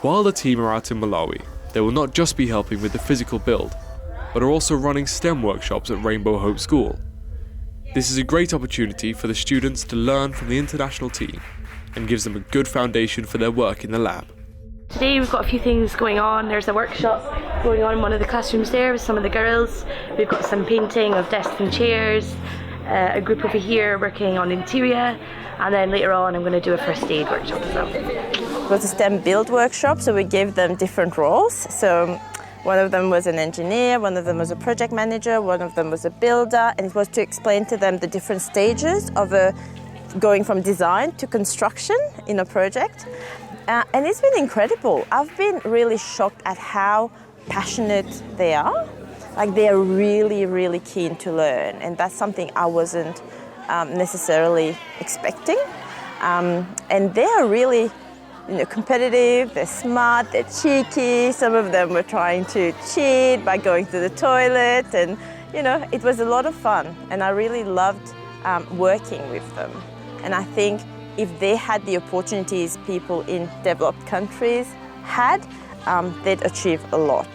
While the team are out in Malawi, they will not just be helping with the physical build, but are also running STEM workshops at Rainbow Hope School. This is a great opportunity for the students to learn from the international team and gives them a good foundation for their work in the lab. Today we've got a few things going on. There's a workshop going on in one of the classrooms there with some of the girls. We've got some painting of desks and chairs, a group over here working on interior, and then later on I'm going to do a first aid workshop as well. It was a STEM build workshop, so we gave them different roles. So one of them was an engineer, one of them was a project manager, one of them was a builder, and it was to explain to them the different stages of going from design to construction in a project. And it's been incredible. I've been really shocked at how passionate they are. Like, they're really, really keen to learn, and that's something I wasn't necessarily expecting. And they are really competitive, they're smart, they're cheeky. Some of them were trying to cheat by going to the toilet, and it was a lot of fun, and I really loved working with them. And I think if they had the opportunities people in developed countries had, they'd achieve a lot.